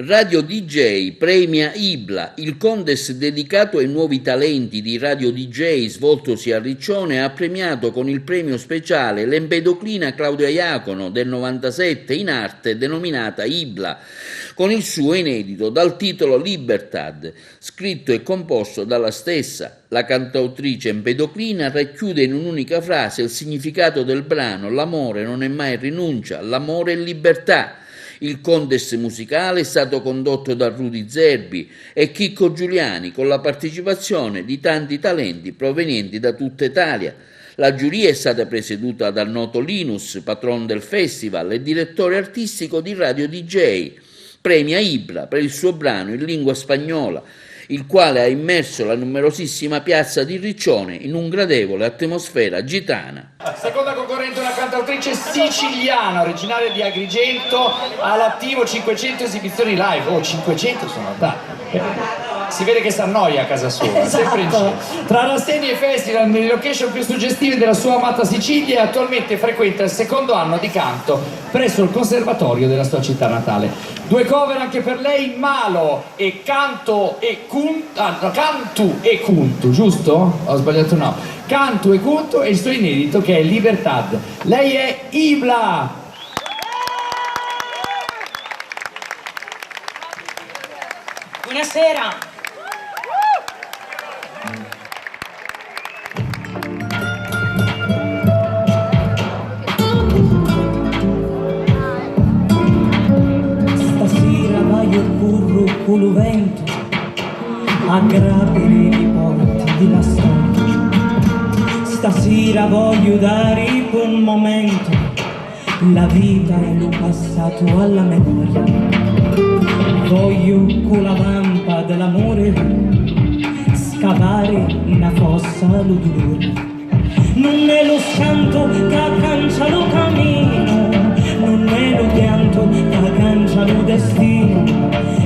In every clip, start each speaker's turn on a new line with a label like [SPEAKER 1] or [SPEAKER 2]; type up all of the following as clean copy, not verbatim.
[SPEAKER 1] Radio DJ premia Ibla, il contest dedicato ai nuovi talenti di Radio DJ svoltosi a Riccione ha premiato con il premio speciale l'empedoclina Claudia Iacono del 97 in arte denominata Ibla, con il suo inedito dal titolo Libertad, scritto e composto dalla stessa. La cantautrice empedoclina racchiude in un'unica frase il significato del brano: l'amore non è mai rinuncia, l'amore è libertà. Il contest musicale è stato condotto da Rudy Zerbi e Chicco Giuliani con la partecipazione di tanti talenti provenienti da tutta Italia. La giuria è stata presieduta dal noto Linus, patron del festival e direttore artistico di Radio DJ. Premia Ibla per il suo brano in lingua spagnola, il quale ha immerso la numerosissima piazza di Riccione in un gradevole atmosfera gitana.
[SPEAKER 2] Seconda concorrente, una cantautrice siciliana, originaria di Agrigento, all'attivo 500 esibizioni live. Oh, 500 sono tante. Si vede che si annoia a casa sua, sempre in giro. Tra rassegne e festival, nelle location più suggestive della sua amata Sicilia, attualmente frequenta il secondo anno di canto presso il conservatorio della sua città natale. Due cover anche per lei, Malo e Cantu e Cuntu, giusto? Ho sbagliato no. Cantu e Cuntu e il suo inedito che è Libertad. Lei è Ibla.
[SPEAKER 3] Buonasera.
[SPEAKER 4] Stasera vai il curruculo vento a grapire i porti di la storia. Stasera voglio dare un momento la vita e lo passato alla memoria. Voglio con la vampa dell'amore scavare una fossa al dolore. Non è lo scanto che cancia lo cammino, non è lo pianto che cancia lo destino.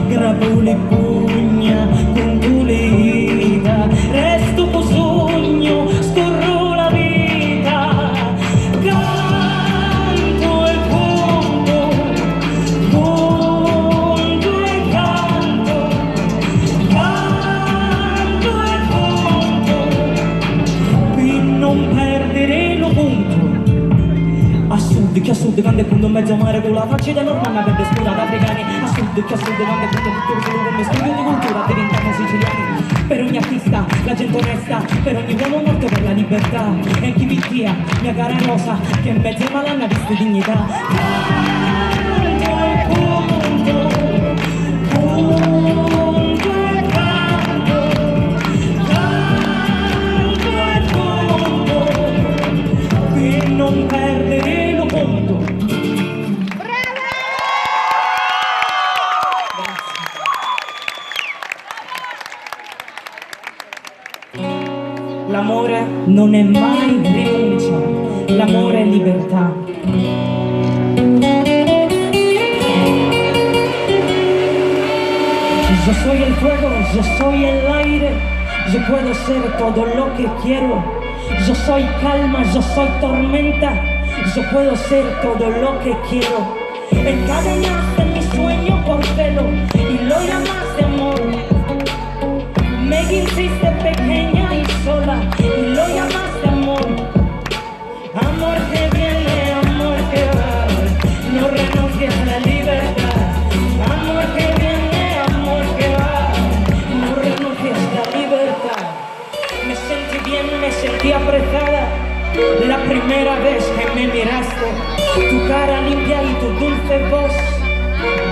[SPEAKER 4] Grabo le pugna con tu le dita, resto con sogno, scorro la vita. Canto e conto, conto e canto, canto e conto, per non perdere lo punto. A sud che a sud quando quando mezzo mare con la faccia da norma per esplorare africani. A sud che a sud quando tutto solo come studio di cultura diventano siciliani. Per ogni artista la gente onesta, per ogni uomo morto per la libertà. E chi vittia, mia cara rosa, che in mezzo malanna viste dignità. Canto e conto, conto e canto, canto e conto, per non perdere lo conto. L'amore non è mai rinuncia, l'amore è libertà. Yo soy el fuego, yo soy el aire, yo puedo ser todo lo que quiero. Yo soy calma, yo soy tormenta, yo puedo ser todo lo que quiero. Encadenaste mi sueño por celo y lo llamaste amor. Me hiciste pequeña y sola y lo llamaste amor. Amor que viene, amor que va, no renuncies a la libertad. Amor que viene, amor que va, no renuncies a la libertad. Me sentí bien, me sentí apretada la primera vez que me miraste. Tu cara limpia y tu dulce voz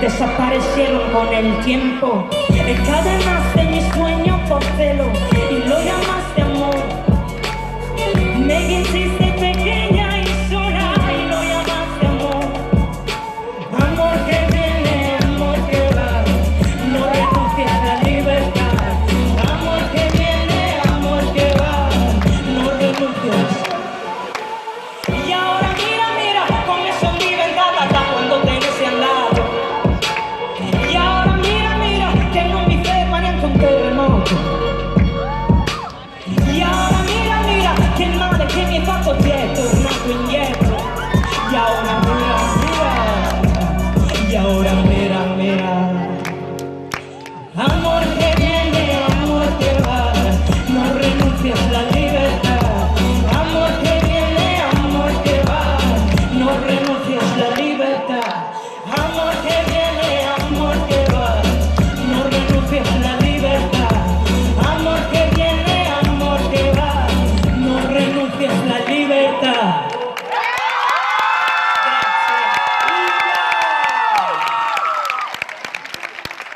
[SPEAKER 4] desaparecieron con el tiempo. Encadenaste mi sueño por celo y lo llamaste amor. Me hiciste pequeña y sola y lo llamaste amor. Amor que viene, amor que va, no renuncies a la libertad. Amor que viene, amor que va, no renuncies. Y ahora mira, mira, con eso mi verdad hasta cuando te ese al lado. Y ahora mira, mira, que no mi ferma ni ante un terremoto.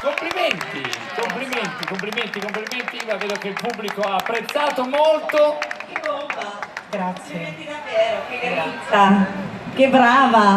[SPEAKER 2] Complimenti, complimenti, complimenti, complimenti. Io vedo che il pubblico ha apprezzato molto.
[SPEAKER 3] Che bomba! Grazie. Davvero, che grazia. Che brava!